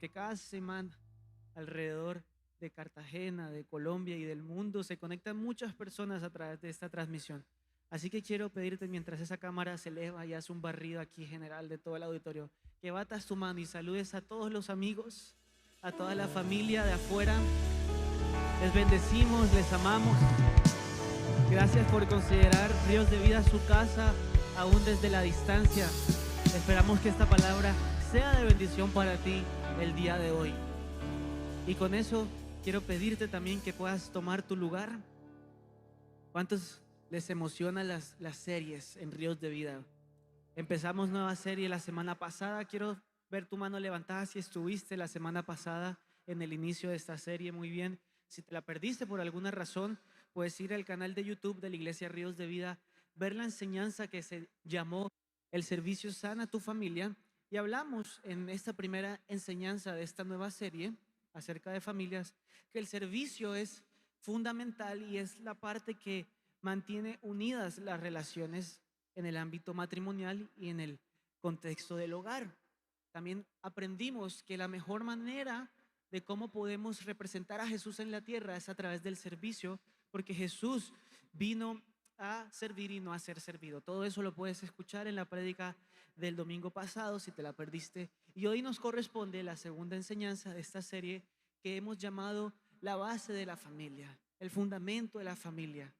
porque cada semana alrededor de Cartagena, de Colombia y del mundo se conectan muchas personas a través de esta transmisión. Así que quiero pedirte, mientras esa cámara se eleva y hace un barrido aquí general de todo el auditorio, que batas tu mano y saludes a todos los amigos, a toda la familia de afuera. Les bendecimos, les amamos. Gracias por considerar Ríos de Vida su casa, aún desde la distancia. Esperamos que esta palabra sea de bendición para ti el día de hoy. Y con eso quiero pedirte también que puedas tomar tu lugar. ¿Cuántos les emocionan las series en Ríos de Vida? Empezamos nueva serie la semana pasada. Quiero ver tu mano levantada si estuviste la semana pasada en el inicio de esta serie. Muy bien. Si te la perdiste por alguna razón, puedes ir al canal de YouTube de la Iglesia Ríos de Vida, ver la enseñanza que se llamó El servicio sana a tu familia. Y hablamos en esta primera enseñanza de esta nueva serie acerca de familias, que el servicio es fundamental y es la parte que mantiene unidas las relaciones en el ámbito matrimonial y en el contexto del hogar. También aprendimos que la mejor manera de cómo podemos representar a Jesús en la tierra es a través del servicio, porque Jesús vino a servir y no a ser servido. Todo eso lo puedes escuchar en la prédica del domingo pasado si te la perdiste. Y hoy nos corresponde la segunda enseñanza de esta serie que hemos llamado la base de la familia, el fundamento de la familia.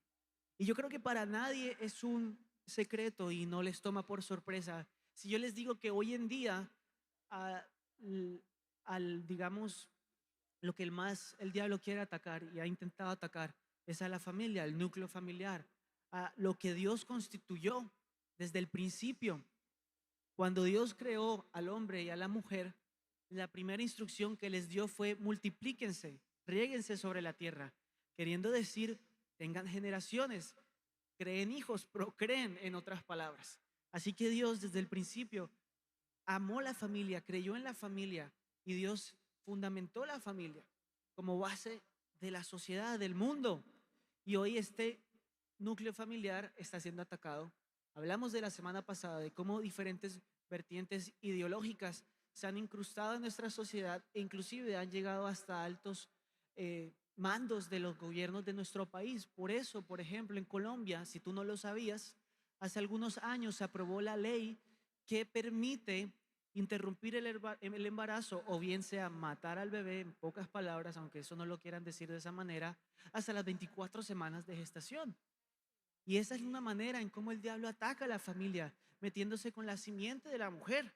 Y yo creo que para nadie es un secreto y no les toma por sorpresa si yo les digo que hoy en día, a- digamos, lo que el diablo quiere atacar y ha intentado atacar es a la familia, al núcleo familiar, a lo que Dios constituyó desde el principio. Cuando Dios creó al hombre y a la mujer, la primera instrucción que les dio fue multiplíquense, riéguense sobre la tierra, queriendo decir, tengan generaciones, creen hijos, procreen, en otras palabras. Así que Dios desde el principio amó la familia, creyó en la familia y Dios fundamentó la familia como base de la sociedad, del mundo. Y hoy este núcleo familiar está siendo atacado. Hablamos de la semana pasada de cómo diferentes vertientes ideológicas se han incrustado en nuestra sociedad e inclusive han llegado hasta altos mandos de los gobiernos de nuestro país. Por eso, por ejemplo, en Colombia, si tú no lo sabías, hace algunos años se aprobó la ley que permite interrumpir el embarazo o bien sea matar al bebé, en pocas palabras, aunque eso no lo quieran decir de esa manera, hasta las 24 semanas de gestación. Y esa es una manera en cómo el diablo ataca a la familia, metiéndose con la simiente de la mujer,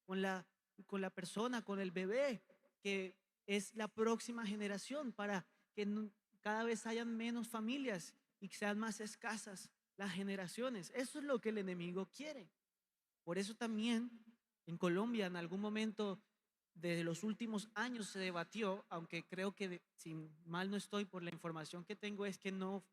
con la persona, con el bebé, que es la próxima generación, para que cada vez hayan menos familias y que sean más escasas las generaciones. Eso es lo que el enemigo quiere. Por eso también en Colombia en algún momento de los últimos años se debatió, aunque creo que si mal no estoy por la información que tengo es que no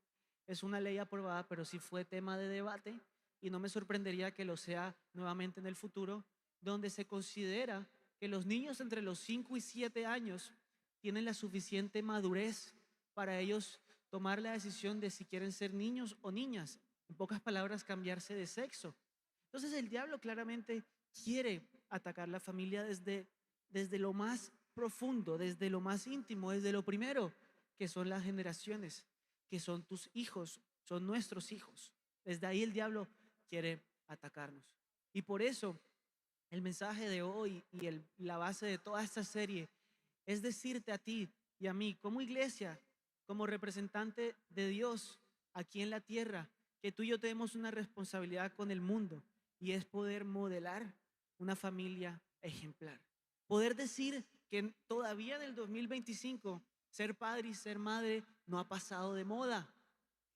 es una ley aprobada, pero sí fue tema de debate y no me sorprendería que lo sea nuevamente en el futuro, donde se considera que los niños entre los 5 y 7 años tienen la suficiente madurez para ellos tomar la decisión de si quieren ser niños o niñas. En pocas palabras, cambiarse de sexo. Entonces el diablo claramente quiere atacar la familia desde lo más profundo, desde lo más íntimo, desde lo primero, que son las generaciones, que son tus hijos, son nuestros hijos. Desde ahí el diablo quiere atacarnos. Y por eso el mensaje de hoy y la base de toda esta serie es decirte a ti y a mí, como iglesia, como representante de Dios aquí en la tierra, que tú y yo tenemos una responsabilidad con el mundo y es poder modelar una familia ejemplar. Poder decir que todavía en el 2025 ser padre y ser madre no ha pasado de moda,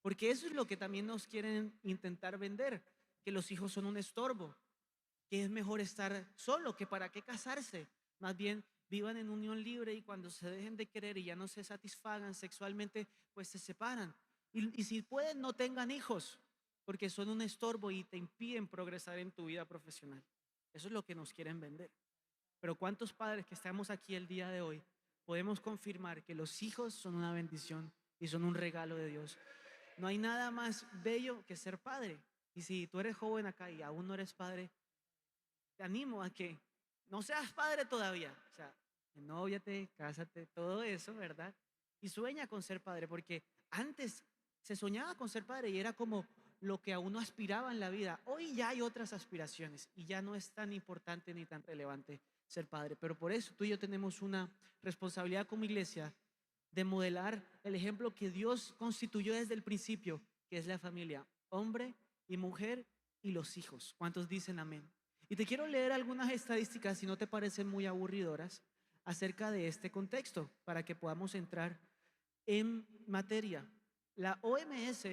porque eso es lo que también nos quieren intentar vender, que los hijos son un estorbo, que es mejor estar solo, que para qué casarse, más bien vivan en unión libre y cuando se dejen de querer y ya no se satisfagan sexualmente, pues se separan. Y si pueden, no tengan hijos, porque son un estorbo y te impiden progresar en tu vida profesional. Eso es lo que nos quieren vender. Pero ¿cuántos padres que estamos aquí el día de hoy podemos confirmar que los hijos son una bendición y son un regalo de Dios? No hay nada más bello que ser padre. Y si tú eres joven acá y aún no eres padre, te animo a que no seas padre todavía. O sea, nóviate, cásate, todo eso, ¿verdad? Y sueña con ser padre, porque antes se soñaba con ser padre y era como lo que a uno aspiraba en la vida. Hoy ya hay otras aspiraciones y ya no es tan importante ni tan relevante ser padre. Pero por eso tú y yo tenemos una responsabilidad como iglesia de modelar el ejemplo que Dios constituyó desde el principio, que es la familia, hombre y mujer y los hijos. ¿Cuántos dicen amén? Y te quiero leer algunas estadísticas, si no te parecen muy aburridoras, acerca de este contexto, para que podamos entrar en materia. La OMS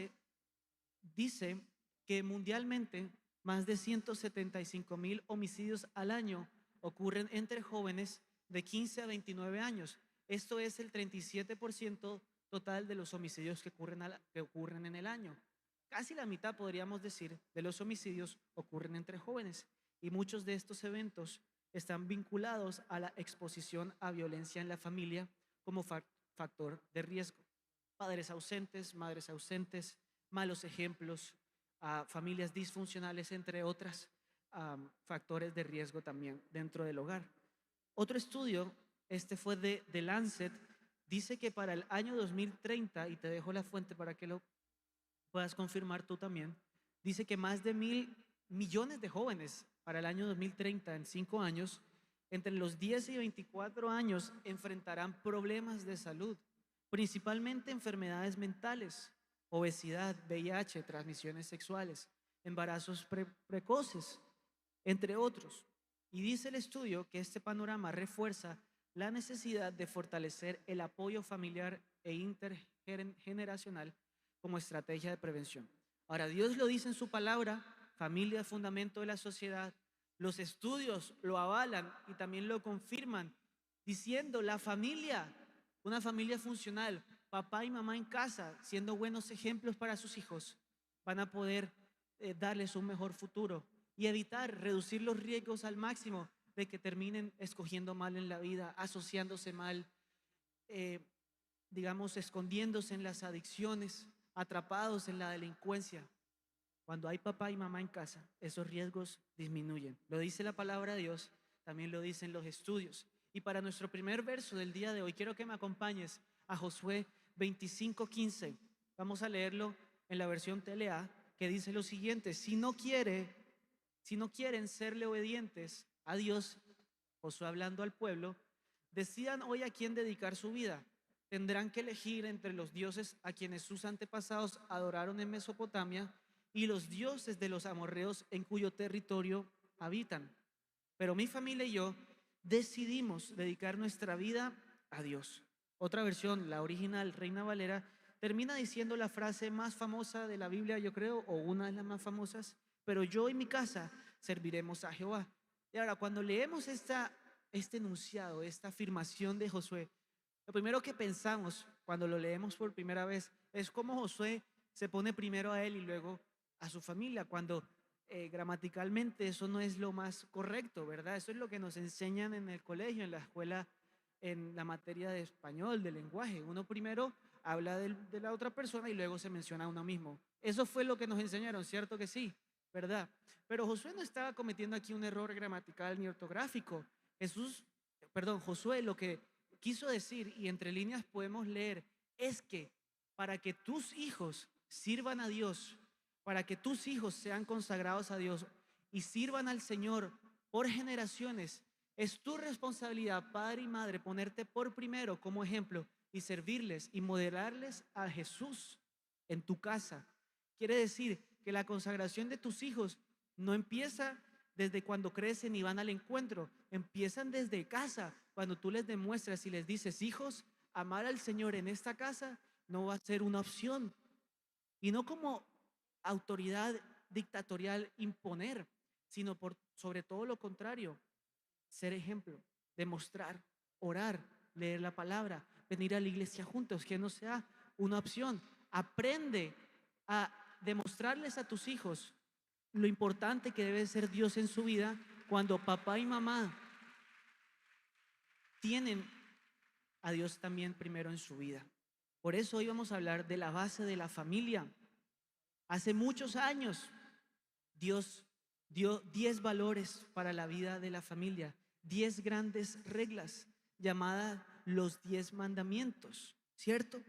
dice que mundialmente más de 175.000 homicidios al año ocurren entre jóvenes de 15 a 29 años. Esto es el 37% total de los homicidios que ocurren en el año. Casi la mitad, podríamos decir, de los homicidios ocurren entre jóvenes. Y muchos de estos eventos están vinculados a la exposición a violencia en la familia como factor de riesgo. Padres ausentes, madres ausentes, malos ejemplos, a familias disfuncionales, entre otras factores de riesgo también dentro del hogar. Otro estudio, este fue de The Lancet, dice que para el año 2030, y te dejo la fuente para que lo puedas confirmar tú también, dice que más de 1.000 millones de jóvenes para el año 2030, en 5 años, entre los 10 y 24 años, enfrentarán problemas de salud, principalmente enfermedades mentales, obesidad, VIH, transmisiones sexuales, embarazos precoces, entre otros. Y dice el estudio que este panorama refuerza la necesidad de fortalecer el apoyo familiar e intergeneracional como estrategia de prevención. Ahora, Dios lo dice en su palabra, familia es fundamento de la sociedad. Los estudios lo avalan y también lo confirman, diciendo la familia, una familia funcional, papá y mamá en casa, siendo buenos ejemplos para sus hijos, van a poder darles un mejor futuro y evitar, reducir los riesgos al máximo de que terminen escogiendo mal en la vida, asociándose mal, eh, digamos, escondiéndose en las adicciones, atrapados en la delincuencia. Cuando hay papá y mamá en casa, esos riesgos disminuyen. Lo dice la palabra de Dios, también lo dicen los estudios. Y para nuestro primer verso del día de hoy, quiero que me acompañes a Josué 25:15. Vamos a leerlo en la versión TLA, que dice lo siguiente: si no quieren serle obedientes a Dios, Josué hablando al pueblo, decidan hoy a quién dedicar su vida. Tendrán que elegir entre los dioses a quienes sus antepasados adoraron en Mesopotamia y los dioses de los amorreos en cuyo territorio habitan. Pero mi familia y yo decidimos dedicar nuestra vida a Dios. Otra versión, la original, Reina Valera, termina diciendo la frase más famosa de la Biblia, yo creo, o una de las más famosas: pero yo y mi casa serviremos a Jehová. Y ahora, cuando leemos este enunciado, esta afirmación de Josué, lo primero que pensamos cuando lo leemos por primera vez es cómo Josué se pone primero a él y luego a su familia, cuando gramaticalmente eso no es lo más correcto, ¿verdad? Eso es lo que nos enseñan en el colegio, en la escuela, en la materia de español, de lenguaje. Uno primero habla de la otra persona y luego se menciona a uno mismo. Eso fue lo que nos enseñaron, ¿cierto que sí? ¿Verdad? Pero Josué no estaba cometiendo aquí un error gramatical ni ortográfico. Josué lo que quiso decir, y entre líneas podemos leer, es que para que tus hijos sirvan a Dios, para que tus hijos sean consagrados a Dios y sirvan al Señor por generaciones, es tu responsabilidad, padre y madre, ponerte por primero como ejemplo y servirles y modelarles a Jesús en tu casa. Quiere decir que la consagración de tus hijos no empieza desde cuando crecen y van al encuentro, empiezan desde casa, cuando tú les demuestras y les dices: hijos, amar al Señor en esta casa no va a ser una opción, y no como autoridad dictatorial imponer, sino por sobre todo lo contrario, ser ejemplo, demostrar, orar, leer la palabra, venir a la iglesia juntos, que no sea una opción. Aprende a demostrarles a tus hijos lo importante que debe ser Dios en su vida cuando papá y mamá tienen a Dios también primero en su vida. Por eso hoy vamos a hablar de la base de la familia. Hace muchos años Dios dio 10 valores para la vida de la familia, 10 grandes reglas, llamada los 10 mandamientos, ¿cierto?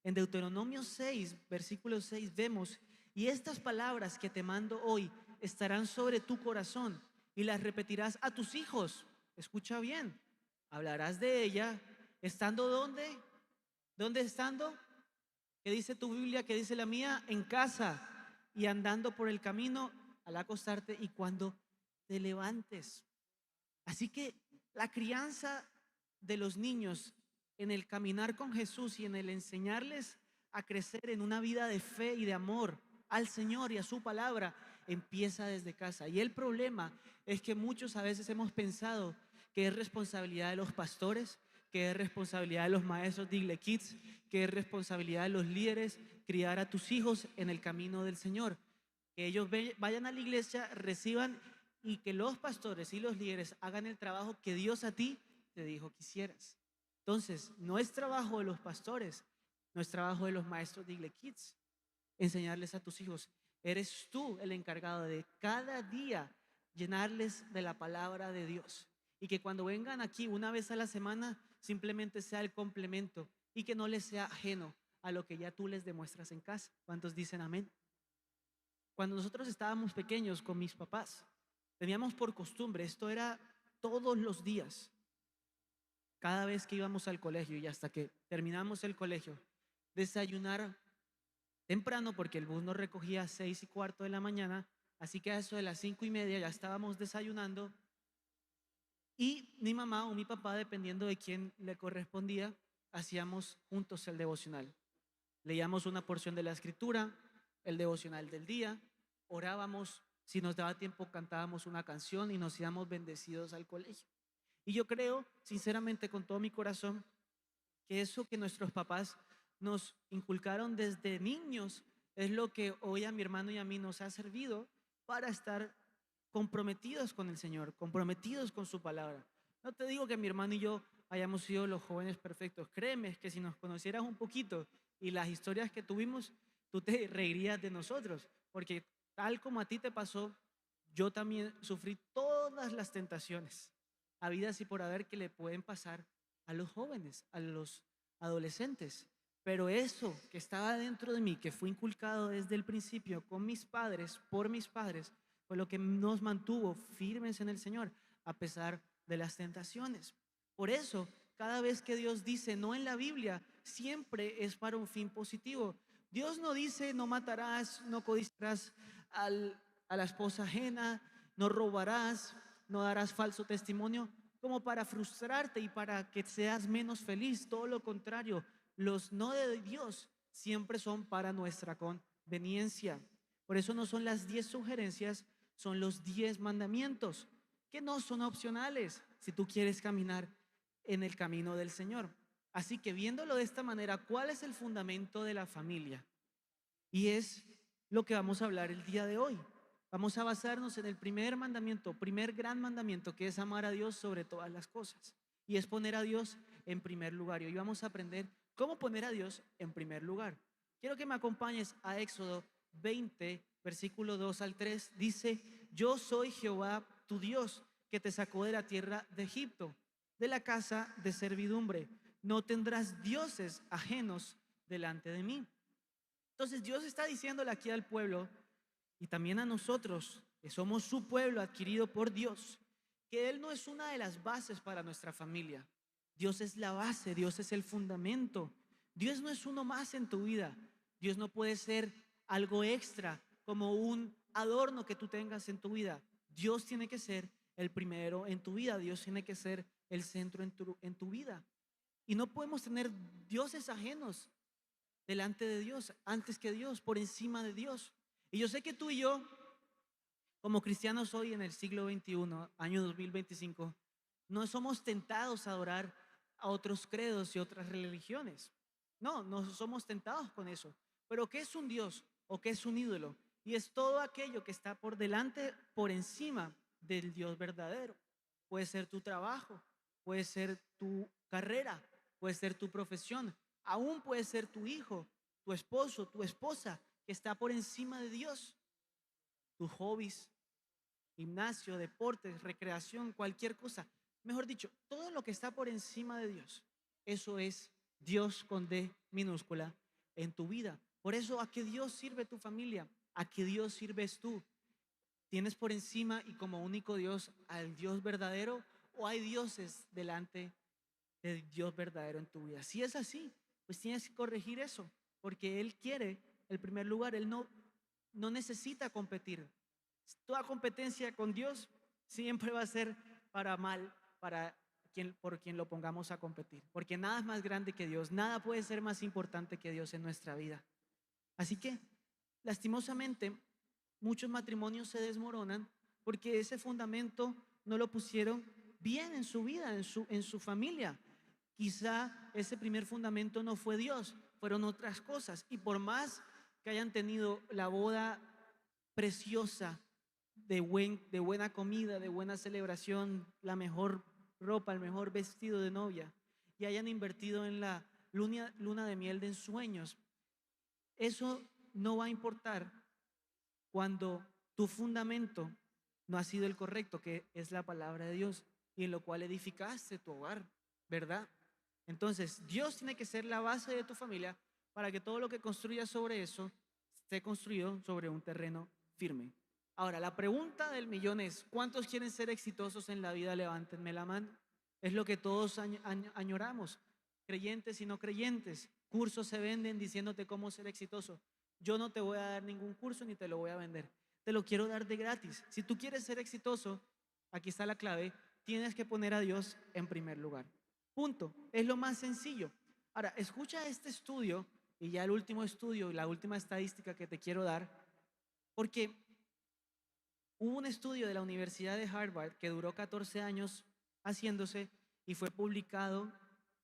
En Deuteronomio 6, versículo 6 vemos, y estas palabras que te mando hoy estarán sobre tu corazón y las repetirás a tus hijos. Escucha bien, hablarás de ella estando ¿dónde? ¿Dónde estando? ¿Qué dice tu Biblia? ¿Qué dice la mía? En casa y andando por el camino al acostarte y cuando te levantes. Así que la crianza de los niños en el caminar con Jesús y en el enseñarles a crecer en una vida de fe y de amor al Señor y a su palabra empieza desde casa. Y el problema es que muchos a veces hemos pensado que es responsabilidad de los pastores, que es responsabilidad de los maestros de Igle Kids, que es responsabilidad de los líderes criar a tus hijos en el camino del Señor. Que ellos vayan a la iglesia, reciban y que los pastores y los líderes hagan el trabajo que Dios a ti te dijo que hicieras. Entonces, no es trabajo de los pastores, no es trabajo de los maestros de Igle Kids enseñarles a tus hijos. Eres tú el encargado de cada día llenarles de la palabra de Dios. Y que cuando vengan aquí una vez a la semana, simplemente sea el complemento y que no les sea ajeno a lo que ya tú les demuestras en casa. ¿Cuántos dicen amén? Cuando nosotros estábamos pequeños con mis papás, teníamos por costumbre, esto era todos los días, cada vez que íbamos al colegio y hasta que terminamos el colegio, desayunar temprano porque el bus nos recogía a 6:15 de la mañana, así que a eso de las 5:30 ya estábamos desayunando y mi mamá o mi papá, dependiendo de quién le correspondía, hacíamos juntos el devocional. Leíamos una porción de la escritura, el devocional del día, orábamos, si nos daba tiempo cantábamos una canción y nos íbamos bendecidos al colegio. Y yo creo, sinceramente, con todo mi corazón, que eso que nuestros papás nos inculcaron desde niños es lo que hoy a mi hermano y a mí nos ha servido para estar comprometidos con el Señor, comprometidos con su palabra. No te digo que mi hermano y yo hayamos sido los jóvenes perfectos. Créeme que si nos conocieras un poquito y las historias que tuvimos, tú te reirías de nosotros, porque tal como a ti te pasó, yo también sufrí todas las tentaciones habidas y por haber que le pueden pasar a los jóvenes, a los adolescentes. Pero eso que estaba dentro de mí, que fue inculcado desde el principio con mis padres, por mis padres, fue lo que nos mantuvo firmes en el Señor, a pesar de las tentaciones. Por eso, cada vez que Dios dice no en la Biblia, siempre es para un fin positivo. Dios no dice no matarás, no codiciarás a la esposa ajena, no robarás, no darás falso testimonio, como para frustrarte y para que seas menos feliz. Todo lo contrario, los no de Dios siempre son para nuestra conveniencia. Por eso no son las 10 sugerencias, son los 10 mandamientos, que no son opcionales si tú quieres caminar en el camino del Señor. Así que viéndolo de esta manera, ¿cuál es el fundamento de la familia? Y es lo que vamos a hablar el día de hoy. Vamos a basarnos en el primer mandamiento, primer gran mandamiento, que es amar a Dios sobre todas las cosas. Y es poner a Dios en primer lugar. Y hoy vamos a aprender cómo poner a Dios en primer lugar. Quiero que me acompañes a Éxodo 20, versículo 2 al 3. Dice, yo soy Jehová tu Dios, que te sacó de la tierra de Egipto, de la casa de servidumbre. No tendrás dioses ajenos delante de mí. Entonces Dios está diciéndole aquí al pueblo y también a nosotros, que somos su pueblo adquirido por Dios, que Él no es una de las bases para nuestra familia. Dios es la base, Dios es el fundamento. Dios no es uno más en tu vida. Dios no puede ser algo extra, como un adorno que tú tengas en tu vida. Dios tiene que ser el primero en tu vida. Dios tiene que ser el centro en tu vida. Y no podemos tener dioses ajenos delante de Dios, antes que Dios, por encima de Dios. Y yo sé que tú y yo, como cristianos hoy en el siglo XXI, año 2025, no somos tentados a adorar a otros credos y otras religiones. No, no somos tentados con eso. Pero ¿qué es un Dios o qué es un ídolo? Y es todo aquello que está por delante, por encima del Dios verdadero. Puede ser tu trabajo, puede ser tu carrera, puede ser tu profesión, aún puede ser tu hijo, tu esposo, tu esposa, que está por encima de Dios. Tus hobbies, gimnasio, deportes, recreación, cualquier cosa. Mejor dicho, todo lo que está por encima de Dios, eso es Dios con D minúscula en tu vida. Por eso, ¿a qué Dios sirve tu familia? ¿A qué Dios sirves tú? ¿Tienes por encima y como único Dios al Dios verdadero o hay dioses delante del Dios verdadero en tu vida? Si es así, pues tienes que corregir eso, porque Él quiere el primer lugar, Él no necesita competir. Toda competencia con Dios siempre va a ser para mal, para por quien lo pongamos a competir, porque nada es más grande que Dios, nada puede ser más importante que Dios en nuestra vida. Así que, lastimosamente, muchos matrimonios se desmoronan porque ese fundamento no lo pusieron bien en su vida, en su familia. Quizá ese primer fundamento no fue Dios, fueron otras cosas. Y por más que hayan tenido la boda preciosa, de buena comida, de buena celebración, la mejor ropa, el mejor vestido de novia, y hayan invertido en la luna de miel de ensueños, eso no va a importar cuando tu fundamento no ha sido el correcto, que es la palabra de Dios, y en lo cual edificaste tu hogar, ¿verdad? Entonces, Dios tiene que ser la base de tu familia para que todo lo que construyas sobre eso esté construido sobre un terreno firme. Ahora, la pregunta del millón es, ¿cuántos quieren ser exitosos en la vida? Levántenme la mano. Es lo que todos añoramos, creyentes y no creyentes. Cursos se venden diciéndote cómo ser exitoso. Yo no te voy a dar ningún curso ni te lo voy a vender. Te lo quiero dar de gratis. Si tú quieres ser exitoso, aquí está la clave, tienes que poner a Dios en primer lugar. Punto. Es lo más sencillo. Ahora, escucha este estudio y ya el último estudio y la última estadística que te quiero dar, porque hubo un estudio de la Universidad de Harvard que duró 14 años haciéndose y fue publicado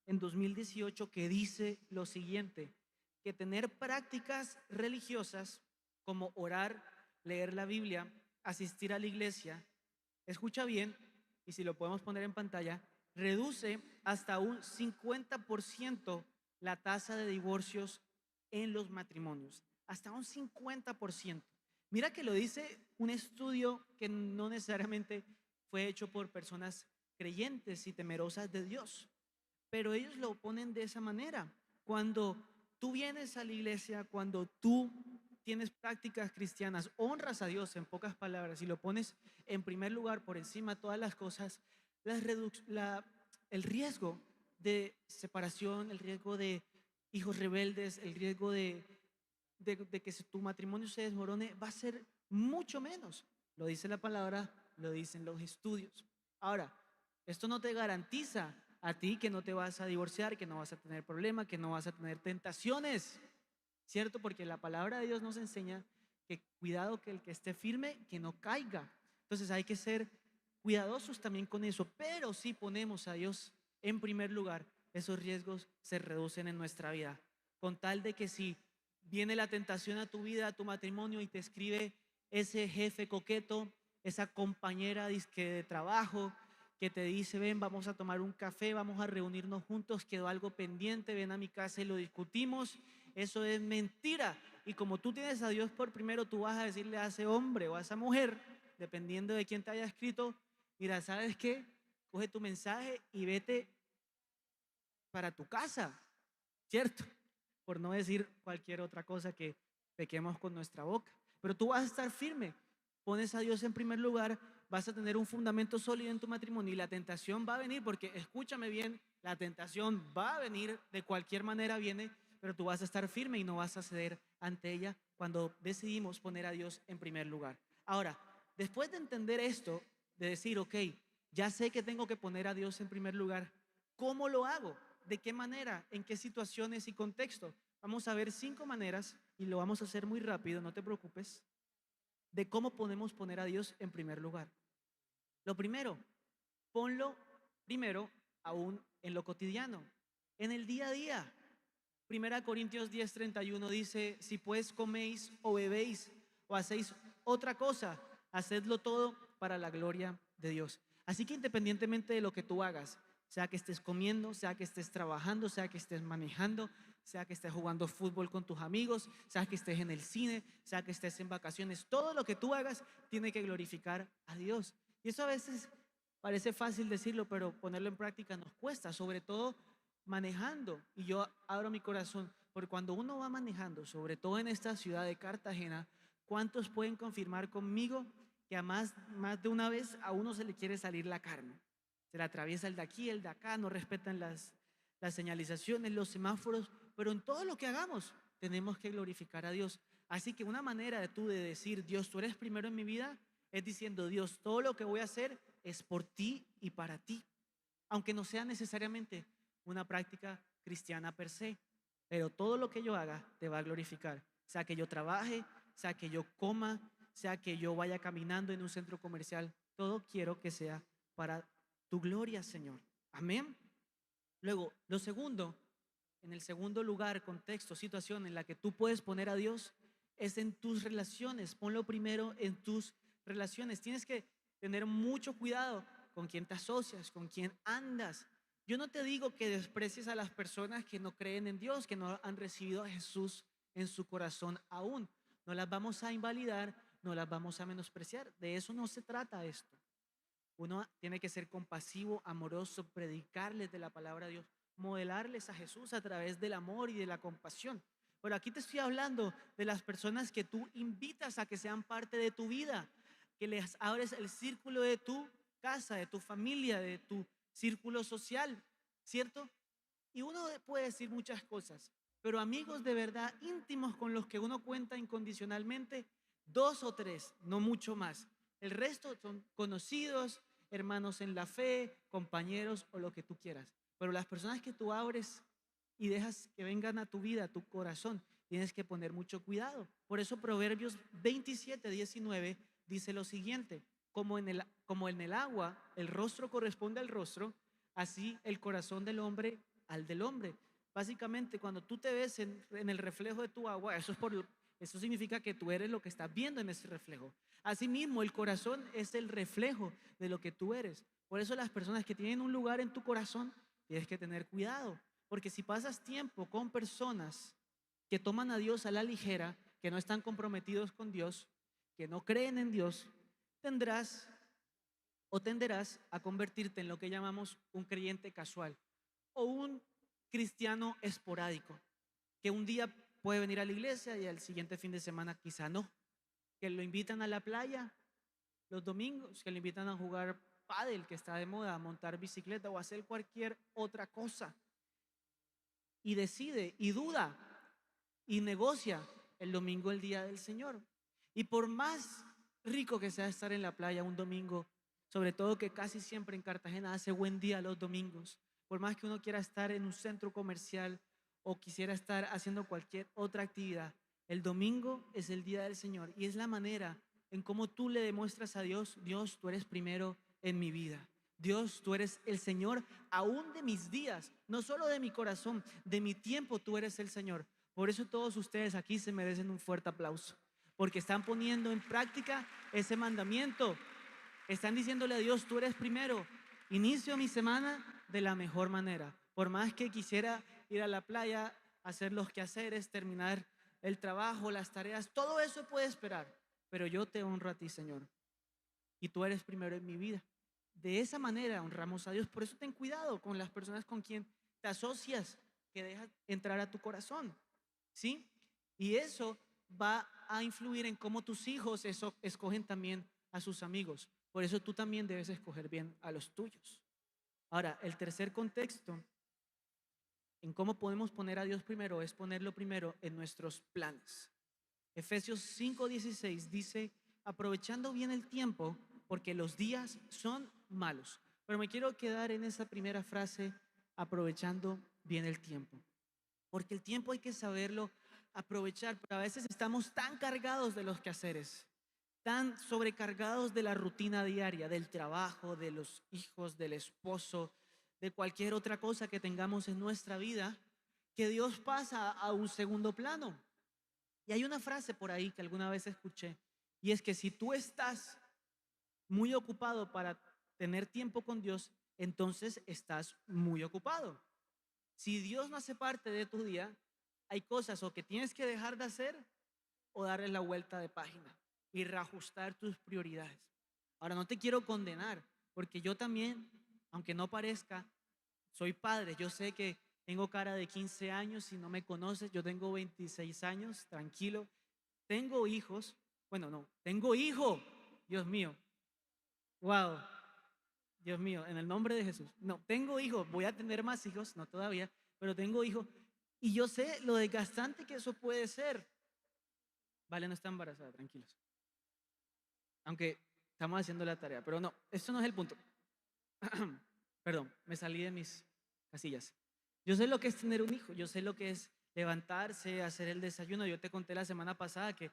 en 2018 que dice lo siguiente, que tener prácticas religiosas como orar, leer la Biblia, asistir a la iglesia, escucha bien, y si lo podemos poner en pantalla, reduce hasta un 50% la tasa de divorcios en los matrimonios, hasta un 50%. Mira que lo dice un estudio que no necesariamente fue hecho por personas creyentes y temerosas de Dios, pero ellos lo ponen de esa manera. Cuando tú vienes a la iglesia, cuando tú tienes prácticas cristianas, honras a Dios en pocas palabras y lo pones en primer lugar por encima de todas las cosas, el riesgo de separación, el riesgo de hijos rebeldes, el riesgo de que tu matrimonio se desmorone va a ser mucho menos. Lo dice la palabra, lo dicen los estudios. Ahora, esto no te garantiza a ti que no te vas a divorciar, que no vas a tener problemas, que no vas a tener tentaciones, ¿cierto? Porque la palabra de Dios nos enseña que cuidado que el que esté firme, que no caiga. Entonces hay que ser cuidadosos también con eso, pero si ponemos a Dios en primer lugar, esos riesgos se reducen en nuestra vida. Con tal de que si viene la tentación a tu vida, a tu matrimonio y te escribe ese jefe coqueto, esa compañera de trabajo que te dice, ven, vamos a tomar un café, vamos a reunirnos juntos, quedó algo pendiente, ven a mi casa y lo discutimos, eso es mentira. Y como tú tienes a Dios por primero, tú vas a decirle a ese hombre o a esa mujer, dependiendo de quién te haya escrito, mira, ¿sabes qué? Coge tu mensaje y vete para tu casa, ¿cierto? Por no decir cualquier otra cosa que pequemos con nuestra boca. Pero tú vas a estar firme, pones a Dios en primer lugar, vas a tener un fundamento sólido en tu matrimonio y la tentación va a venir, porque escúchame bien, la tentación va a venir, de cualquier manera viene, pero tú vas a estar firme y no vas a ceder ante ella cuando decidimos poner a Dios en primer lugar. Ahora, después de entender esto, de decir, ok, ya sé que tengo que poner a Dios en primer lugar, ¿cómo lo hago? ¿De qué manera? ¿En qué situaciones y contexto? Vamos a ver 5 maneras y lo vamos a hacer muy rápido, no te preocupes, de cómo podemos poner a Dios en primer lugar. Lo primero, ponlo primero aún en lo cotidiano, en el día a día. Primera Corintios 10:31 dice, si pues coméis o bebéis o hacéis otra cosa, hacedlo todo para la gloria de Dios. Así que independientemente de lo que tú hagas, sea que estés comiendo, sea que estés trabajando, sea que estés manejando, sea que estés jugando fútbol con tus amigos, sea que estés en el cine, sea que estés en vacaciones, todo lo que tú hagas tiene que glorificar a Dios. Y eso a veces Parece fácil decirlo, pero ponerlo en práctica nos cuesta, sobre todo manejando. Y yo abro mi corazón, porque cuando uno va manejando, sobre todo en esta ciudad de Cartagena, ¿cuántos pueden confirmar conmigo que a más de una vez a uno se le quiere salir la carne? Se le atraviesa el de aquí, el de acá, no respetan las señalizaciones, los semáforos, pero en todo lo que hagamos tenemos que glorificar a Dios. Así que una manera de tú de decir, Dios, tú eres primero en mi vida, es diciendo, Dios, todo lo que voy a hacer es por ti y para ti, aunque no sea necesariamente una práctica cristiana per se, pero todo lo que yo haga te va a glorificar, sea que yo trabaje, sea que yo coma, sea que yo vaya caminando en un centro comercial, todo quiero que sea para tu gloria, Señor. Amén. Luego, lo segundo, en el segundo lugar, contexto, situación en la que tú puedes poner a Dios es en tus relaciones. Ponlo primero en tus relaciones. Tienes que tener mucho cuidado con quién te asocias, con quién andas. Yo no te digo que desprecies a las personas que no creen en Dios, que no han recibido a Jesús en su corazón aún. No las vamos a invalidar, no las vamos a menospreciar. De eso no se trata esto. Uno tiene que ser compasivo, amoroso, predicarles de la palabra de Dios, modelarles a Jesús a través del amor y de la compasión. Pero aquí te estoy hablando de las personas que tú invitas a que sean parte de tu vida, que les abres el círculo de tu casa, de tu familia, de tu círculo social, ¿cierto? Y uno puede decir muchas cosas, pero amigos de verdad íntimos con los que uno cuenta incondicionalmente, dos o tres, no mucho más. El resto son conocidos, hermanos en la fe, compañeros o lo que tú quieras. Pero las personas que tú abres y dejas que vengan a tu vida, a tu corazón, tienes que poner mucho cuidado. Por eso Proverbios 27:19 dice lo siguiente, como en el agua el rostro corresponde al rostro, así el corazón del hombre al del hombre. Básicamente, cuando tú te ves en el reflejo de tu agua, eso significa que tú eres lo que estás viendo en ese reflejo. Asimismo, el corazón es el reflejo de lo que tú eres. Por eso las personas que tienen un lugar en tu corazón, tienes que tener cuidado, porque si pasas tiempo con personas que toman a Dios a la ligera, que no están comprometidos con Dios, que no creen en Dios, tendrás o tenderás a convertirte en lo que llamamos un creyente casual o un cristiano esporádico, que un día puede venir a la iglesia y al siguiente fin de semana quizá no, que lo invitan a la playa los domingos, que lo invitan a jugar pádel, que está de moda, a montar bicicleta o a hacer cualquier otra cosa, y decide y duda y negocia el domingo, el día del Señor. Y por más rico que sea estar en la playa un domingo, sobre todo que casi siempre en Cartagena hace buen día los domingos, por más que uno quiera estar en un centro comercial o quisiera estar haciendo cualquier otra actividad, el domingo es el día del Señor y es la manera en cómo tú le demuestras a Dios, Dios, tú eres primero en mi vida. Dios, tú eres el Señor aún de mis días, no solo de mi corazón, de mi tiempo tú eres el Señor. Por eso todos ustedes aquí se merecen un fuerte aplauso, porque están poniendo en práctica ese mandamiento. Están diciéndole a Dios, tú eres primero. Inicio mi semana de la mejor manera. Por más que quisiera ir a la playa, hacer los quehaceres, terminar el trabajo, las tareas, todo eso puede esperar. Pero yo te honro a ti, Señor. Y tú eres primero en mi vida. De esa manera honramos a Dios. Por eso ten cuidado con las personas con quien te asocias, que dejas entrar a tu corazón. ¿Sí? Y eso va a influir en cómo tus hijos escogen también a sus amigos. Por eso tú también debes escoger bien a los tuyos. Ahora, el tercer contexto en cómo podemos poner a Dios primero es ponerlo primero en nuestros planes. Efesios 5:16 dice, aprovechando bien el tiempo, porque los días son malos. Pero me quiero quedar en esa primera frase, aprovechando bien el tiempo. Porque el tiempo hay que saberlo aprovechar, pero a veces estamos tan cargados de los quehaceres, tan sobrecargados de la rutina diaria, del trabajo, de los hijos, del esposo, de cualquier otra cosa que tengamos en nuestra vida, que Dios pasa a un segundo plano. Y hay una frase por ahí que alguna vez escuché, y es que si tú estás muy ocupado para tener tiempo con Dios, entonces estás muy ocupado. Si Dios no hace parte de tu día, hay cosas o que tienes que dejar de hacer o darle la vuelta de página y reajustar tus prioridades. Ahora, no te quiero condenar, porque yo también, aunque no parezca, soy padre. Yo sé que tengo cara de 15 años, si no me conoces, yo tengo 26 años, tranquilo. Tengo hijos, bueno, no, tengo hijo, Dios mío, wow, Dios mío, en el nombre de Jesús. No, tengo hijos, voy a tener más hijos, no todavía, pero tengo hijos. Y yo sé lo desgastante que eso puede ser. Vale, no está embarazada, tranquilos. Aunque estamos haciendo la tarea, pero no, esto no es el punto. Perdón, me salí de mis casillas. Yo sé lo que es tener un hijo, yo sé lo que es levantarse, hacer el desayuno. Yo te conté la semana pasada que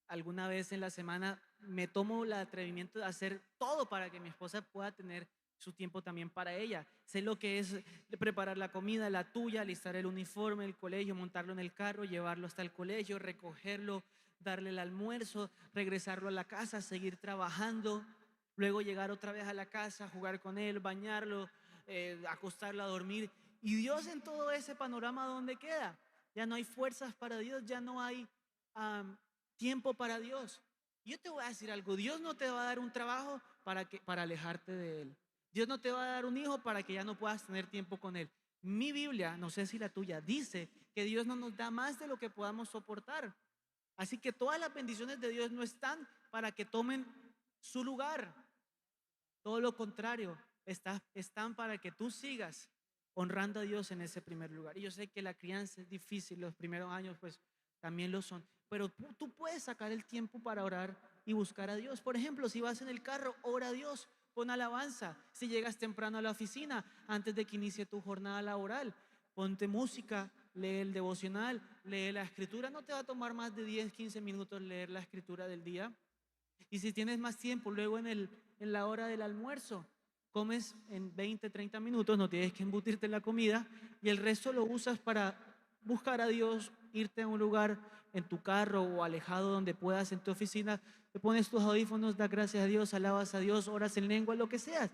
alguna vez en la semana me tomo el atrevimiento de hacer todo para que mi esposa pueda tener su tiempo también para ella. Sé lo que es preparar la comida, la tuya, alistar el uniforme, el colegio, montarlo en el carro, llevarlo hasta el colegio, recogerlo, darle el almuerzo, regresarlo a la casa, seguir trabajando, luego llegar otra vez a la casa, jugar con él, bañarlo, acostarlo a dormir. Y Dios en todo ese panorama, ¿dónde queda? Ya no hay fuerzas para Dios, ya no hay um, tiempo para Dios. Yo te voy a decir algo, Dios no te va a dar un trabajo para alejarte de Él. Dios no te va a dar un hijo para que ya no puedas tener tiempo con Él. Mi Biblia, no sé si la tuya, dice que Dios no nos da más de lo que podamos soportar. Así que todas las bendiciones de Dios no están para que tomen su lugar. Todo lo contrario, están para que tú sigas honrando a Dios en ese primer lugar. Y yo sé que la crianza es difícil, los primeros años pues también lo son, pero tú puedes sacar el tiempo para orar y buscar a Dios. Por ejemplo, si vas en el carro, ora a Dios, pon alabanza. Si llegas temprano a la oficina, antes de que inicie tu jornada laboral, ponte música, lee el devocional, lee la escritura. No te va a tomar más de 10, 15 minutos leer la escritura del día. Y si tienes más tiempo, luego en la hora del almuerzo, comes en 20, 30 minutos, no tienes que embutirte en la comida y el resto lo usas para buscar a Dios, irte a un lugar en tu carro o alejado donde puedas en tu oficina, te pones tus audífonos, das gracias a Dios, alabas a Dios, oras en lengua, lo que seas.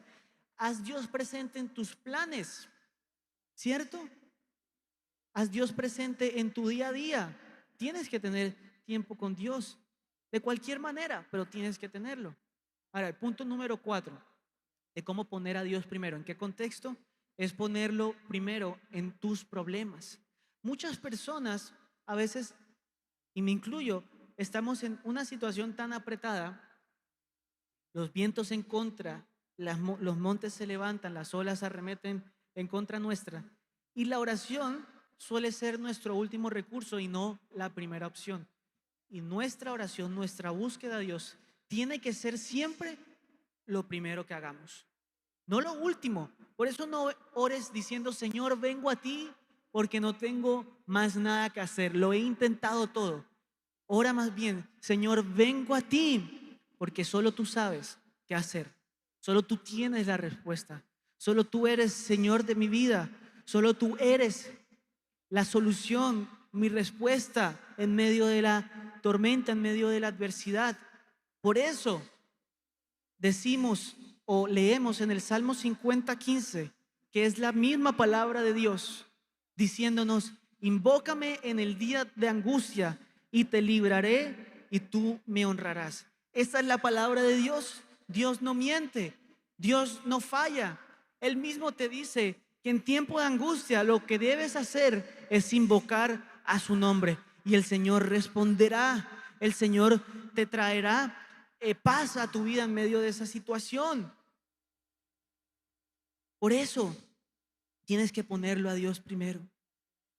Haz Dios presente en tus planes, ¿cierto? Haz Dios presente en tu día a día. Tienes que tener tiempo con Dios, de cualquier manera, pero tienes que tenerlo. Ahora, el punto número 4 de cómo poner a Dios primero. ¿En qué contexto? Es ponerlo primero en tus problemas. Muchas personas, a veces, y me incluyo, estamos en una situación tan apretada, los vientos en contra, los montes se levantan, las olas arremeten en contra nuestra, y la oración suele ser nuestro último recurso y no la primera opción. Y nuestra oración, nuestra búsqueda a Dios, tiene que ser siempre lo primero que hagamos, no lo último. Por eso no ores diciendo, Señor, vengo a ti porque no tengo más nada que hacer, lo he intentado todo. Ora más bien, Señor, vengo a ti porque solo tú sabes qué hacer, solo tú tienes la respuesta, solo tú eres Señor de mi vida, solo tú eres la solución, mi respuesta en medio de la tormenta, en medio de la adversidad. Por eso decimos o leemos en el Salmo 50:15, que es la misma palabra de Dios, diciéndonos, invócame en el día de angustia y te libraré y tú me honrarás. Esta es la palabra de Dios. Dios no miente, Dios no falla. Él mismo te dice que en tiempo de angustia lo que debes hacer es invocar a su nombre y el Señor responderá, el Señor te traerá paz a tu vida en medio de esa situación. Por eso tienes que ponerlo a Dios primero,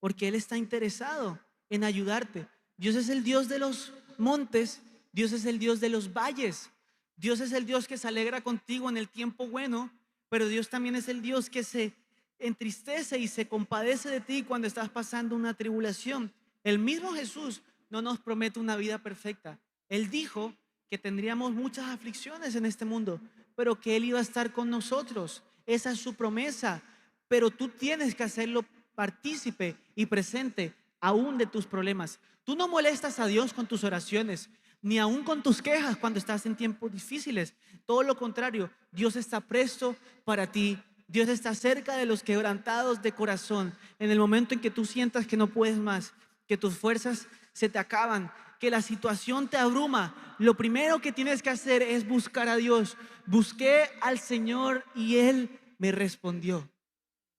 porque Él está interesado en ayudarte. Dios es el Dios de los montes, Dios es el Dios de los valles, Dios es el Dios que se alegra contigo en el tiempo bueno, pero Dios también es el Dios que se entristece y se compadece de ti cuando estás pasando una tribulación. El mismo Jesús no nos promete una vida perfecta. Él dijo que tendríamos muchas aflicciones en este mundo, pero que Él iba a estar con nosotros. Esa es su promesa, pero tú tienes que hacerlo partícipe y presente aún de tus problemas. Tú no molestas a Dios con tus oraciones, ni aún con tus quejas cuando estás en tiempos difíciles. Todo lo contrario, Dios está presto para ti. Dios está cerca de los quebrantados de corazón. En el momento en que tú sientas que no puedes más, que tus fuerzas se te acaban, que la situación te abruma, lo primero que tienes que hacer es buscar a Dios. Busqué al Señor y Él me respondió.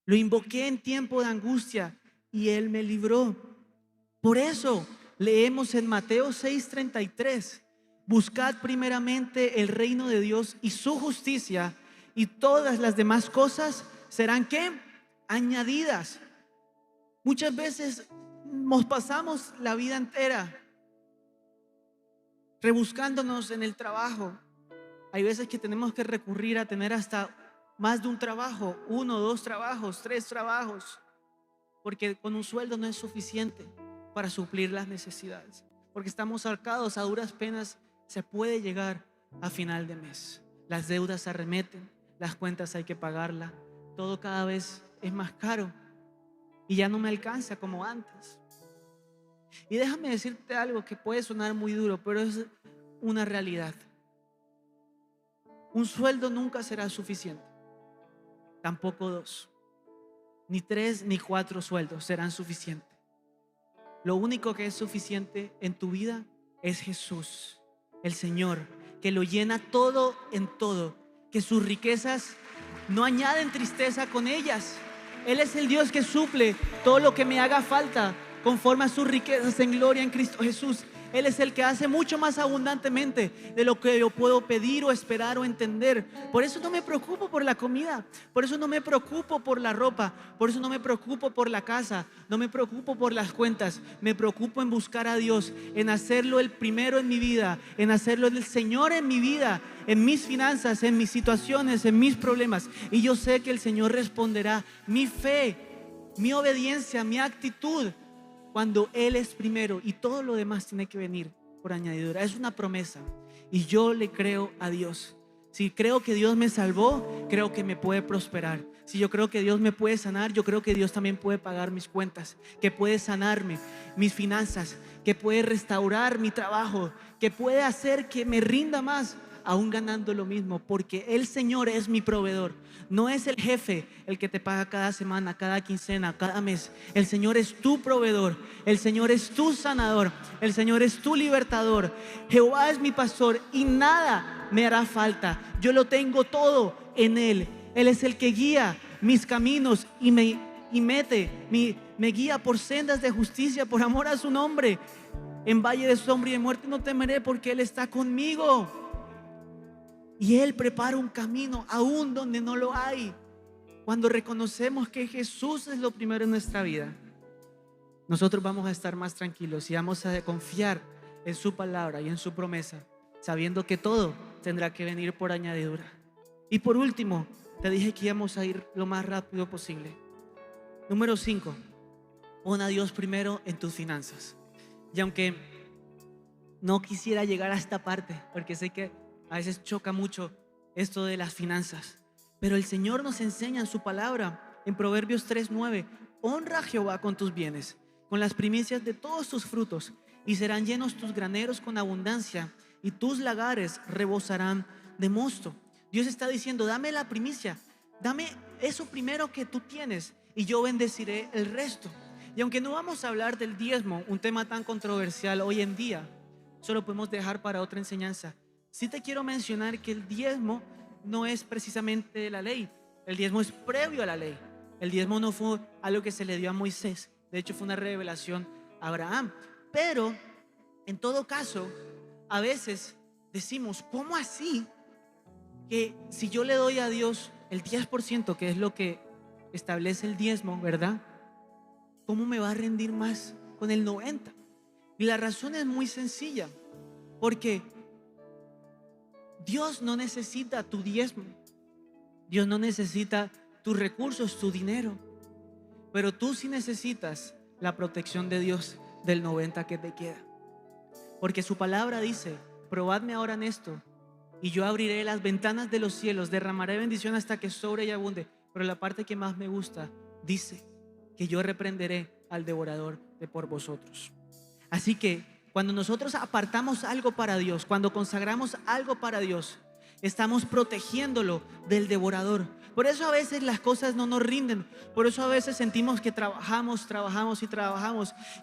Lo invoqué en tiempo de angustia y Él me libró. Por eso leemos en Mateo 6:33: buscad primeramente el reino de Dios y su justicia, y todas las demás cosas serán ¿qué? Añadidas. Muchas veces nos pasamos la vida entera rebuscándonos en el trabajo. Hay veces que tenemos que recurrir a tener hasta más de un trabajo, 1, 2 trabajos, 3 trabajos, porque con un sueldo no es suficiente para suplir las necesidades, porque estamos ahorcados, a duras penas se puede llegar a final de mes. Las deudas se arremeten, las cuentas hay que pagarlas, todo cada vez es más caro y ya no me alcanza como antes. Y déjame decirte algo que puede sonar muy duro, pero es una realidad. Un sueldo nunca será suficiente, tampoco 2, ni 3, ni 4 sueldos serán suficientes. Lo único que es suficiente en tu vida es Jesús, el Señor, que lo llena todo en todo, que sus riquezas no añaden tristeza con ellas. Él es el Dios que suple todo lo que me haga falta conforme a sus riquezas en gloria en Cristo Jesús. Él es el que hace mucho más abundantemente de lo que yo puedo pedir o esperar o entender. Por eso no me preocupo por la comida, por eso no me preocupo por la ropa, por eso no me preocupo por la casa, no me preocupo por las cuentas. Me preocupo en buscar a Dios, en hacerlo el primero en mi vida, en hacerlo el Señor en mi vida, en mis finanzas, en mis situaciones, en mis problemas. Y yo sé que el Señor responderá. Mi fe, mi obediencia, mi actitud, cuando Él es primero, y todo lo demás tiene que venir por añadidura. Es una promesa y yo le creo a Dios. Si creo que Dios me salvó, creo que me puede prosperar. Si yo creo que Dios me puede sanar, yo creo que Dios también puede pagar mis cuentas, que puede sanarme mis finanzas, que puede restaurar mi trabajo, que puede hacer que me rinda más, aún ganando lo mismo, porque el Señor es mi proveedor. No es el jefe el que te paga cada semana, cada quincena, cada mes. El Señor es tu proveedor, el Señor es tu sanador, el Señor es tu libertador. Jehová es mi pastor y nada me hará falta. Yo lo tengo todo en Él. Él es el que guía mis caminos y me guía por sendas de justicia por amor a su nombre. En valle de sombra y de muerte no temeré, porque Él está conmigo. Y Él prepara un camino aún donde no lo hay. Cuando reconocemos que Jesús es lo primero en nuestra vida, nosotros vamos a estar más tranquilos y vamos a confiar en su palabra y en su promesa, sabiendo que todo tendrá que venir por añadidura. Y por último, te dije que íbamos a ir lo más rápido posible. Número 5, pon a Dios primero en tus finanzas. Y aunque no quisiera llegar a esta parte, porque sé que a veces choca mucho esto de las finanzas, pero el Señor nos enseña en su palabra, en Proverbios 3:9: honra a Jehová con tus bienes, con las primicias de todos tus frutos, y serán llenos tus graneros con abundancia, y tus lagares rebosarán de mosto. Dios está diciendo: dame la primicia, dame eso primero que tú tienes, y yo bendeciré el resto. Y aunque no vamos a hablar del diezmo, un tema tan controversial hoy en día, solo podemos dejar para otra enseñanza. Sí te quiero mencionar que el diezmo no es precisamente de la ley. El diezmo es previo a la ley. El diezmo no fue algo que se le dio a Moisés. De hecho, fue una revelación a Abraham. Pero, en todo caso, a veces decimos: ¿cómo así que si yo le doy a Dios el 10%, que es lo que establece el diezmo, ¿verdad? ¿Cómo me va a rendir más con el 90%? Y la razón es muy sencilla, porque Dios no necesita tu diezmo, Dios no necesita tus recursos, tu dinero, pero tú sí necesitas la protección de Dios del 90% que te queda. Porque su palabra dice: probadme ahora en esto, y yo abriré las ventanas de los cielos, derramaré bendición hasta que sobre y abunde. Pero la parte que más me gusta dice que yo reprenderé al devorador de por vosotros. Así que cuando nosotros apartamos algo para Dios, cuando consagramos algo para Dios, Estamos protegiéndolo del devorador. Por eso a veces las cosas no nos rinden. Por eso a veces sentimos que trabajamos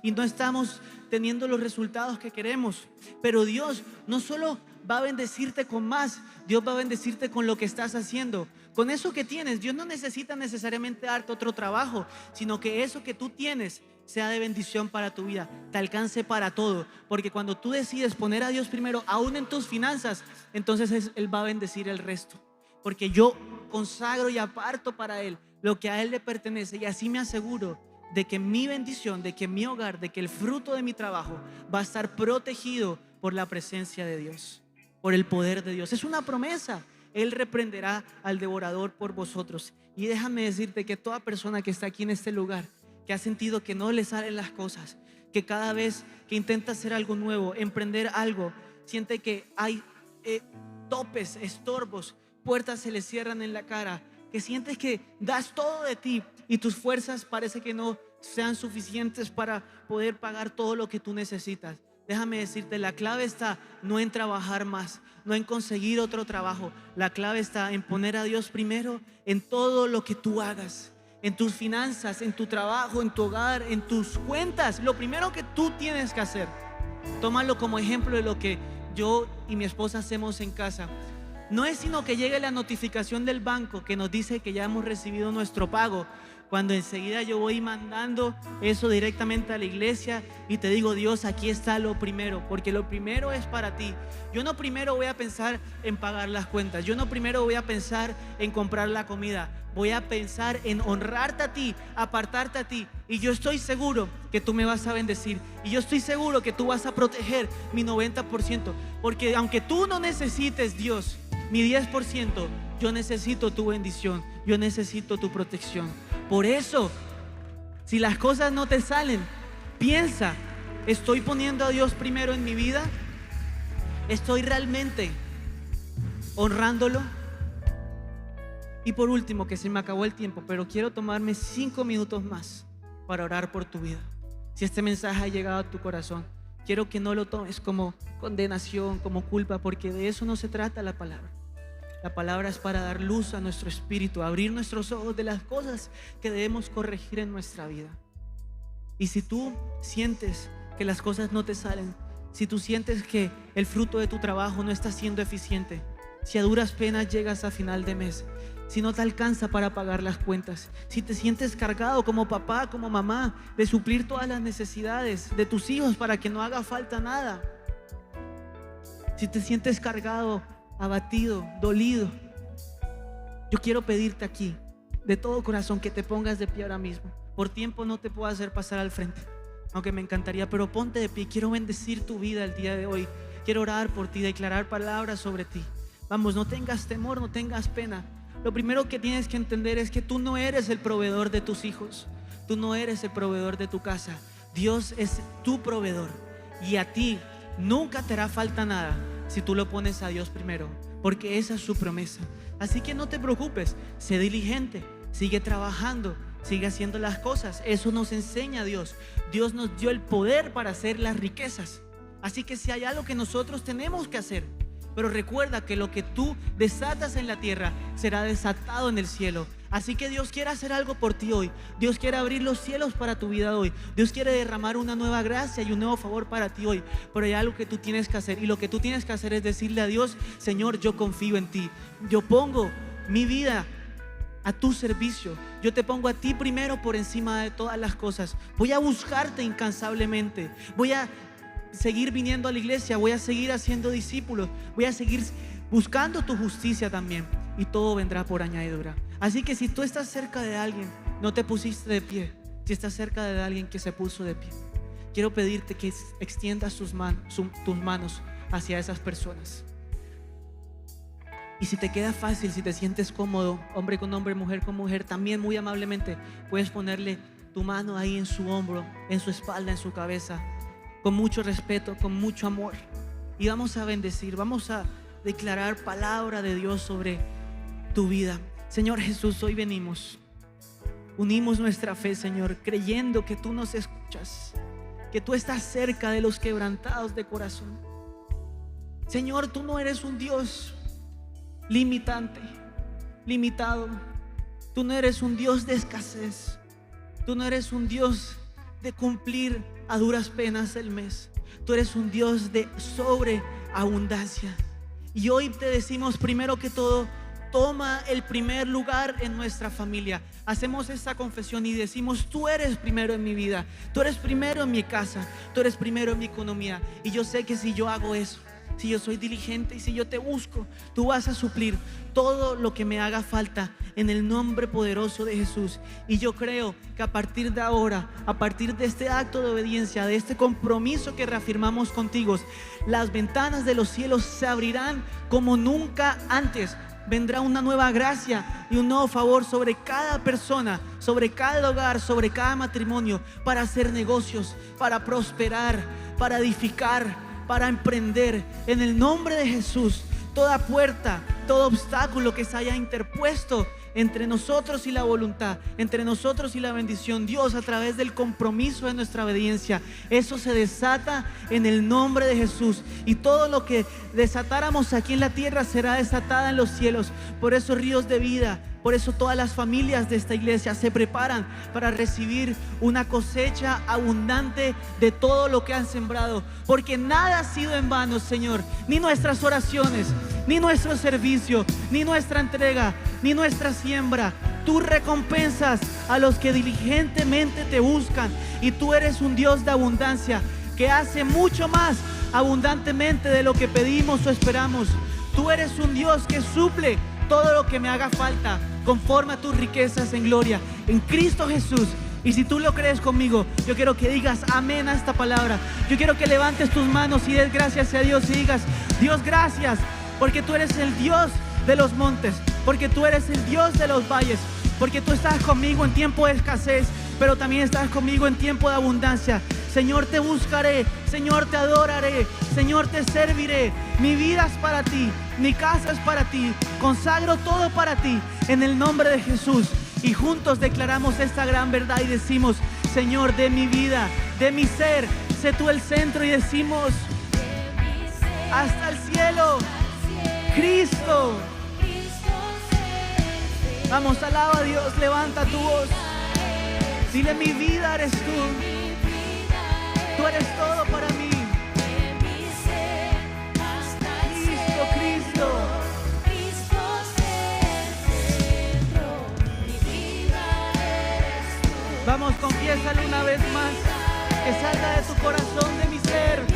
y no estamos teniendo los resultados que queremos. Pero Dios no solo va a bendecirte con más, Dios va a bendecirte con lo que estás haciendo. Con eso que tienes, Dios no necesita necesariamente darte otro trabajo, sino que eso que tú tienes sea de bendición para tu vida, te alcance para todo. Porque cuando tú decides poner a Dios primero, aún en tus finanzas, entonces Él va a bendecir el resto. Porque yo consagro y aparto para Él lo que a Él le pertenece, y así me aseguro de que mi bendición, de que mi hogar, de que el fruto de mi trabajo va a estar protegido por la presencia de Dios, por el poder de Dios. Es una promesa. Él reprenderá al devorador por vosotros. Y déjame decirte que toda persona que está aquí en este lugar, que ha sentido que no le salen las cosas, que cada vez que intenta hacer algo nuevo, emprender algo, siente que hay topes, estorbos, puertas se le cierran en la cara, que sientes que das todo de ti y tus fuerzas parece que no sean suficientes para poder pagar todo lo que tú necesitas. Déjame decirte, la clave está no en trabajar más, no en conseguir otro trabajo. La clave está en poner a Dios primero en todo lo que tú hagas, en tus finanzas, en tu trabajo, en tu hogar, en tus cuentas. Lo primero que tú tienes que hacer, tómalo como ejemplo de lo que yo y mi esposa hacemos en casa. No es sino que llegue la notificación del banco que nos dice que ya hemos recibido nuestro pago, cuando enseguida yo voy mandando eso directamente a la iglesia y te digo: Dios, aquí está lo primero, porque lo primero es para ti. Yo no primero voy a pensar en pagar las cuentas, yo no primero voy a pensar en comprar la comida, voy a pensar en honrarte a ti, apartarte a ti. Y yo estoy seguro que tú me vas a bendecir, y yo estoy seguro que tú vas a proteger mi 90%, porque aunque tú no necesites, Dios, mi 10%, yo necesito tu bendición, yo necesito tu protección. Por eso, si las cosas no te salen, piensa: ¿estoy poniendo a Dios primero en mi vida? ¿Estoy realmente honrándolo? Y por último, que se me acabó el tiempo, pero quiero tomarme 5 minutos más para orar por tu vida. Si este mensaje ha llegado a tu corazón, quiero que no lo tomes como condenación, como culpa, porque de eso no se trata la palabra. La palabra es para dar luz a nuestro espíritu, abrir nuestros ojos de las cosas que debemos corregir en nuestra vida. Y si tú sientes que las cosas no te salen, si tú sientes que el fruto de tu trabajo no está siendo eficiente, si a duras penas llegas a final de mes, si no te alcanza para pagar las cuentas, si te sientes cargado como papá, como mamá, de suplir todas las necesidades de tus hijos para que no haga falta nada, si te sientes cargado, abatido, dolido, yo quiero pedirte aquí de todo corazón que te pongas de pie ahora mismo. Por tiempo no te puedo hacer pasar al frente, aunque me encantaría, pero ponte de pie. Quiero bendecir tu vida el día de hoy. Quiero orar por ti, declarar palabras sobre ti. Vamos, no tengas temor, no tengas pena. Lo primero que tienes que entender es que tú no eres el proveedor de tus hijos, tú no eres el proveedor de tu casa. Dios es tu proveedor, y a ti nunca te hará falta nada si tú lo pones a Dios primero, porque esa es su promesa. Así que no te preocupes, sé diligente, sigue trabajando, sigue haciendo las cosas. Eso nos enseña Dios. Dios nos dio el poder para hacer las riquezas. Así que si hay algo que nosotros tenemos que hacer, pero recuerda que lo que tú desatas en la tierra será desatado en el cielo. Así que Dios quiere hacer algo por ti hoy. Dios quiere abrir los cielos para tu vida hoy. Dios quiere derramar una nueva gracia y un nuevo favor para ti hoy. Pero hay algo que tú tienes que hacer, y lo que tú tienes que hacer es decirle a Dios: Señor, yo confío en ti. Yo pongo mi vida a tu servicio. Yo te pongo a ti primero por encima de todas las cosas. Voy a buscarte incansablemente. Voy a seguir viniendo a la iglesia. Voy a seguir haciendo discípulos. Voy a seguir buscando tu justicia también, y todo vendrá por añadidura. Así que si tú estás cerca de alguien, no te pusiste de pie, si estás cerca de alguien que se puso de pie, quiero pedirte que extiendas tus manos hacia esas personas. Y si te queda fácil, si te sientes cómodo, hombre con hombre, mujer con mujer, también muy amablemente puedes ponerle tu mano ahí en su hombro, en su espalda, en su cabeza, con mucho respeto, con mucho amor. Y vamos a bendecir, vamos a declarar palabra de Dios sobre tu vida. Señor Jesús, hoy unimos nuestra fe, Señor, creyendo que tú nos escuchas, que tú estás cerca de los quebrantados de corazón. Señor, tú no eres un Dios limitante, limitado. Tú no eres un Dios de escasez. Tú no eres un Dios de cumplir a duras penas el mes. Tú eres un Dios de sobreabundancia. Y hoy te decimos, primero que todo, toma el primer lugar en nuestra familia. Hacemos esta confesión y decimos: tú eres primero en mi vida, tú eres primero en mi casa, tú eres primero en mi economía. Y yo sé que si yo hago eso, si yo soy diligente y si yo te busco, tú vas a suplir todo lo que me haga falta en el nombre poderoso de Jesús. Y yo creo que a partir de ahora, a partir de este acto de obediencia, de este compromiso que reafirmamos contigo, las ventanas de los cielos se abrirán como nunca antes. Vendrá una nueva gracia y un nuevo favor sobre cada persona, sobre cada hogar, sobre cada matrimonio, para hacer negocios, para prosperar, para edificar, para emprender. En el nombre de Jesús, toda puerta, todo obstáculo que se haya interpuesto entre nosotros y la voluntad, entre nosotros y la bendición, Dios, a través del compromiso de nuestra obediencia, eso se desata en el nombre de Jesús. Y todo lo que desatáramos aquí en la tierra será desatada en los cielos. Por eso ríos de vida, por eso todas las familias de esta iglesia se preparan para recibir una cosecha abundante de todo lo que han sembrado, porque nada ha sido en vano, Señor, ni nuestras oraciones, ni nuestro servicio, ni nuestra entrega, ni nuestra siembra. Tú recompensas a los que diligentemente te buscan, y tú eres un Dios de abundancia que hace mucho más abundantemente de lo que pedimos o esperamos. Tú eres un Dios que suple todo lo que me haga falta conforme a tus riquezas en gloria en Cristo Jesús. Y si tú lo crees conmigo, yo quiero que digas amén a esta palabra. Yo quiero que levantes tus manos y des gracias a Dios y digas: Dios, gracias, porque tú eres el Dios de los montes, porque tú eres el Dios de los valles, porque tú estás conmigo en tiempo de escasez, pero también estás conmigo en tiempo de abundancia. Señor, te buscaré, Señor, te adoraré, Señor, te serviré. Mi vida es para ti, mi casa es para ti, consagro todo para ti, en el nombre de Jesús. Y juntos declaramos esta gran verdad y decimos: Señor, de mi vida, de mi ser, sé tú el centro. Y decimos: hasta el cielo, Cristo. Vamos, alaba a Dios, levanta tu voz, dile: mi vida eres tú, tú eres todo para mí. Cristo, Cristo. Vamos, confiésalo una vez más, que salga de tu corazón, de mi ser.